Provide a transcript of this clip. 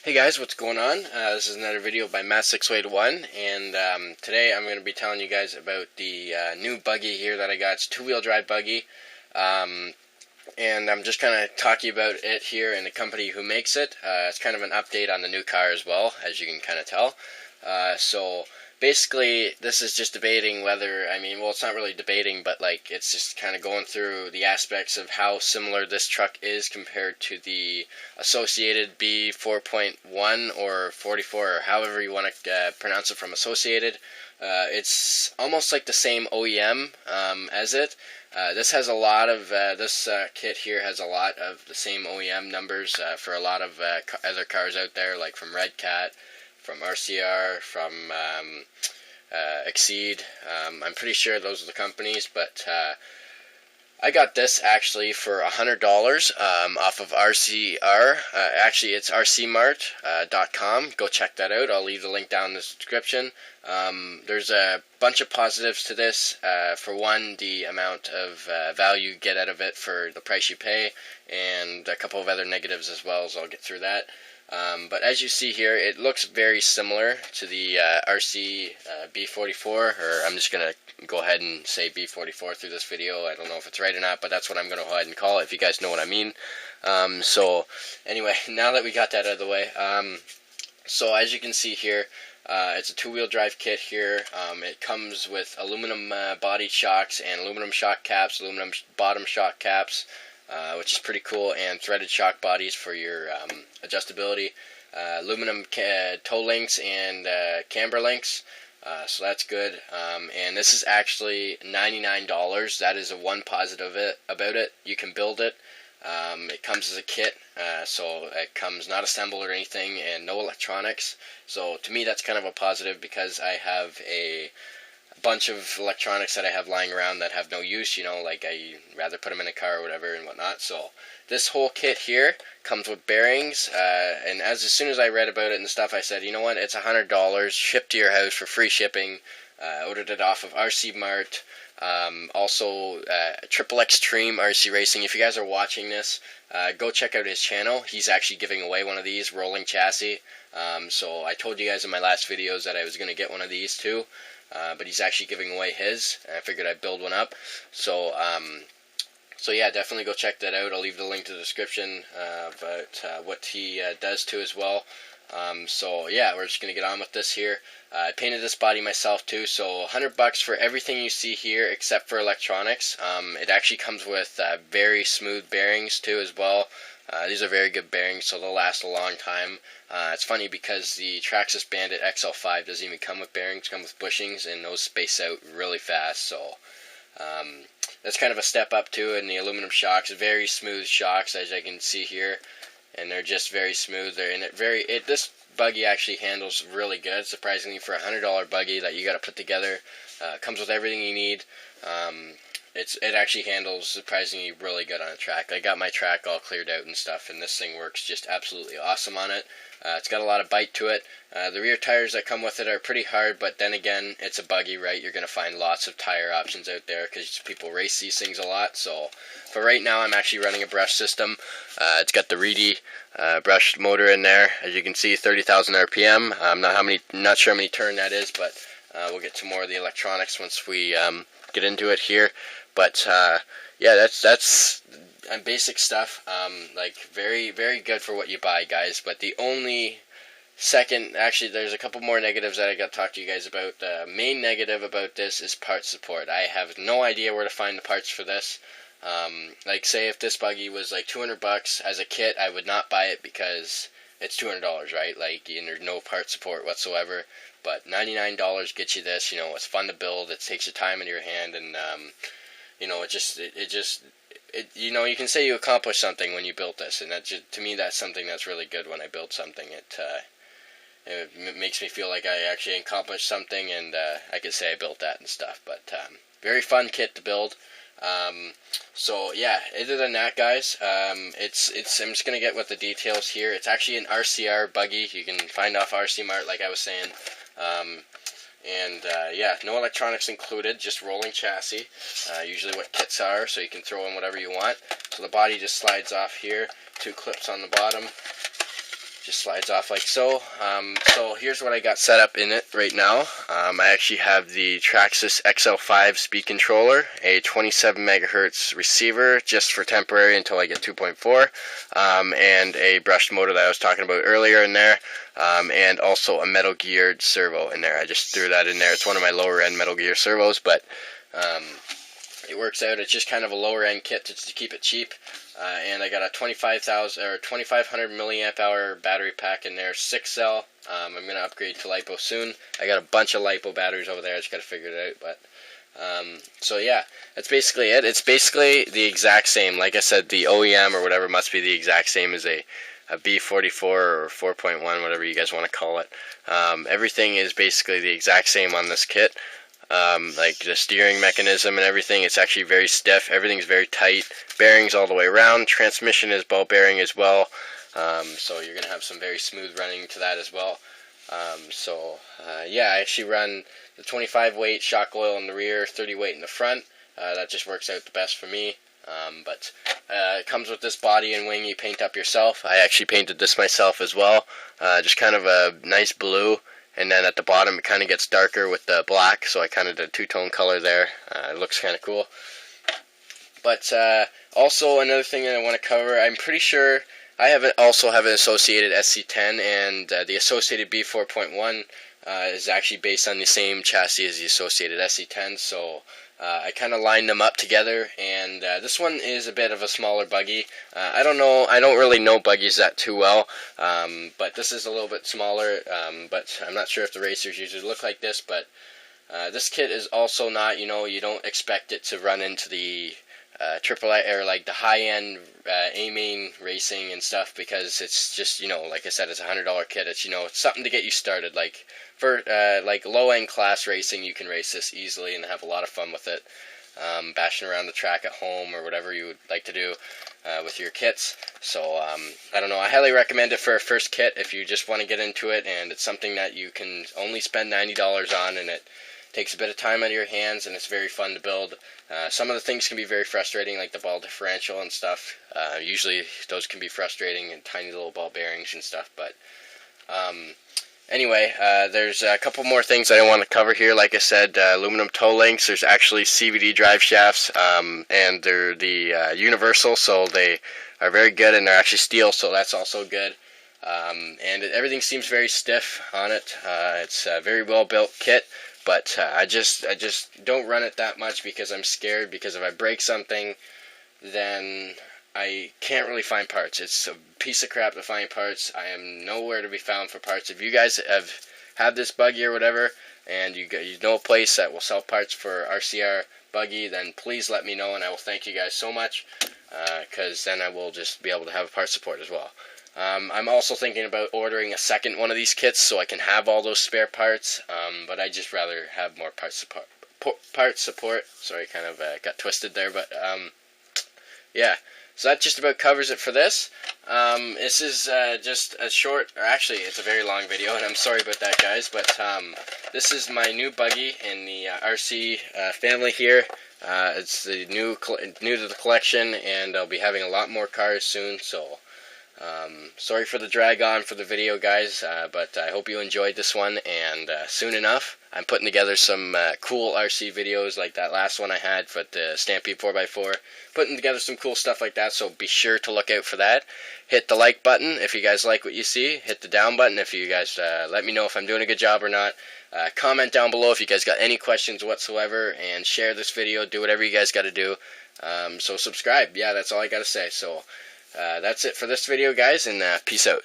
Hey guys, what's going on? This is another video by Matt6.1, and today I'm going to be telling you guys about the new buggy here that I got. It's a two-wheel drive buggy, and I'm just kind of talking about it here and the company who makes it. It's kind of an update on the new car as well, as you can kind of tell. So basically, this is just debating whether, well, it's not really debating, but like it's just kind of going through the aspects of how similar this truck is compared to the associated B4.1 or 44, or however you want to pronounce it from Associated. It's almost like the same OEM as it. This has a lot of, this kit here has a lot of the same OEM numbers for a lot of other cars out there, like from Red Cat, from RCR, from Exceed. I'm pretty sure those are the companies, but I got this actually for $100 off of RCR. Actually, it's rcmart.com. Go check that out. I'll leave the link down in the description. There's a bunch of positives to this. For one, the amount of value you get out of it for the price you pay, and a couple of other negatives as well, so I'll get through that. But as you see here, it looks very similar to the RC B44, or I'm just going to go ahead and say B44 through this video. I don't know if it's right or not, but that's what I'm going to go ahead and call it, if you guys know what I mean. So anyway, now that we got that out of the way, so as you can see here, it's a two-wheel drive kit here. It comes with aluminum body shocks and aluminum shock caps, aluminum bottom shock caps, which is pretty cool, and threaded shock bodies for your adjustability, aluminum toe links and camber links, so that's good. And this is actually $99. That is a one positive about it. You can build it. It comes as a kit, so it comes not assembled or anything, and no electronics. So to me, that's kind of a positive, because I have a bunch of electronics that I have lying around that have no use, like I rather put them in a car or whatever and whatnot. So this whole kit here comes with bearings, and as soon as I read about it and stuff, I said, you know what, it's $100 shipped to your house for free shipping. Ordered it off of RC Mart. Also Triple Extreme RC Racing. If you guys are watching this, go check out his channel. He's actually giving away one of these rolling chassis. So I told you guys in my last videos that I was going to get one of these too. But he's actually giving away his, and I figured I'd build one up. So yeah, definitely go check that out. I'll leave the link to the description about what he does too as well. So yeah, we're just gonna get on with this here. I painted this body myself too, so $100 for everything you see here except for electronics. It actually comes with very smooth bearings too as well. These are very good bearings, so they'll last a long time. It's funny because the Traxxas Bandit XL5 doesn't even come with bearings, come with bushings, and those space out really fast, so that's kind of a step up too. And the aluminum shocks, very smooth shocks, as I can see here, and they're just very smooth. They're in it this buggy actually handles really good, surprisingly, for a $100 buggy that you got to put together. Comes with everything you need. It actually handles surprisingly really good on a track. I got my track all cleared out and stuff, and this thing works just absolutely awesome on it. It's got a lot of bite to it. The rear tires that come with it are pretty hard, but then again, it's a buggy, right? You're going to find lots of tire options out there because people race these things a lot. So for right now, I'm actually running a brush system. It's got the Reedy brushed motor in there. As you can see, 30,000 RPM. I'm not sure how many turn that is, but we'll get to more of the electronics once we get into it here. But yeah, that's basic stuff. Like very, very good for what you buy, guys. But the only actually, there's a couple more negatives that I got to talk to you guys about. The main negative about this is part support. I have no idea where to find the parts for this. Like, say if this buggy was like $200 as a kit, I would not buy it because it's $200, right? Like, and there's no part support whatsoever. But $99 gets you this. It's fun to build. It takes your time in your hand, and you can say you accomplished something when you built this, and to me, that's something that's really good when I build something. It makes me feel like I actually accomplished something, and I could say I built that and stuff. But very fun kit to build. So yeah, other than that, guys, I'm just gonna get with the details here. It's actually an RCR buggy. You can find off RC Mart, like I was saying. Yeah, no electronics included, just rolling chassis, usually what kits are, so you can throw in whatever you want. So the body just slides off here, two clips on the bottom, just slides off like so. So here's what I got set up in it right now. I actually have the Traxxas XL5 speed controller, a 27 megahertz receiver just for temporary until I get 2.4, and a brushed motor that I was talking about earlier in there, and also a metal geared servo in there. I just threw that in there. It's one of my lower end Metal Gear servos, but it works out. It's just kind of a lower end kit to keep it cheap. And I got a 2500 milliamp hour battery pack in there, 6 cell. I'm going to upgrade to LiPo soon. I got a bunch of LiPo batteries over there. I just got to figure it out. But so yeah, that's basically it. It's basically the exact same. Like I said, the OEM or whatever must be the exact same as a B4.4 or 4.1, whatever you guys want to call it. Everything is basically the exact same on this kit. Like the steering mechanism and everything, it's actually very stiff. Everything's very tight. Bearings all the way around. Transmission is ball bearing as well. So you're gonna have some very smooth running to that as well. Yeah, I actually run the 25 weight shock oil in the rear, 30 weight in the front. That just works out the best for me. But it comes with this body and wing you paint up yourself. I actually painted this myself as well. Just kind of a nice blue. And then at the bottom it kind of gets darker with the black, so I kind of did a two-tone color there. It looks kind of cool. But also another thing that I want to cover, I'm pretty sure I also have an associated SC10, and the associated B4.1 is actually based on the same chassis as the associated SC10, so I kind of lined them up together, and this one is a bit of a smaller buggy. I don't really know buggies that too well, but this is a little bit smaller, but I'm not sure if the racers usually look like this, but this kit is also not, you don't expect it to run into the AAA or like the high-end A-main racing and stuff, because it's just, like I said, it's a $100 kit. It's, it's something to get you started. Like for like low-end class racing, you can race this easily and have a lot of fun with it, bashing around the track at home or whatever you would like to do with your kits. So I don't know, I highly recommend it for a first kit if you just want to get into it, and it's something that you can only spend $90 on, and it takes a bit of time out of your hands, and it's very fun to build. Some of the things can be very frustrating, like the ball differential and stuff. Usually those can be frustrating, and tiny little ball bearings and stuff, but anyway, there's a couple more things that I want to cover here. Like I said, aluminum toe links. There's actually CVD drive shafts, and they're the universal, so they are very good, and they're actually steel, so that's also good. And everything seems very stiff on it. It's a very well built kit, but I just don't run it that much because I'm scared, because if I break something, then I can't really find parts. It's a piece of crap to find parts. I am nowhere to be found for parts. If you guys have had this buggy or whatever, and you know a place that will sell parts for RCR buggy, then please let me know, and I will thank you guys so much, because then I will just be able to have a part support as well. I'm also thinking about ordering a second one of these kits so I can have all those spare parts, but I just rather have more part support. Sorry, kind of got twisted there, but yeah. So that just about covers it for this. This is just a short, or actually it's a very long video, and I'm sorry about that, guys, but this is my new buggy in the RC family here. It's the new to the collection, and I'll be having a lot more cars soon, so sorry for the drag on for the video, guys, but I hope you enjoyed this one, and soon enough I'm putting together some cool RC videos like that last one I had for the Stampede 4x4, putting together some cool stuff like that, so be sure to look out for that. Hit the like button if you guys like what you see, hit the down button if you guys let me know if I'm doing a good job or not. Comment down below if you guys got any questions whatsoever, and share this video, do whatever you guys got to do. So subscribe, yeah, that's all I got to say. So that's it for this video, guys, and peace out.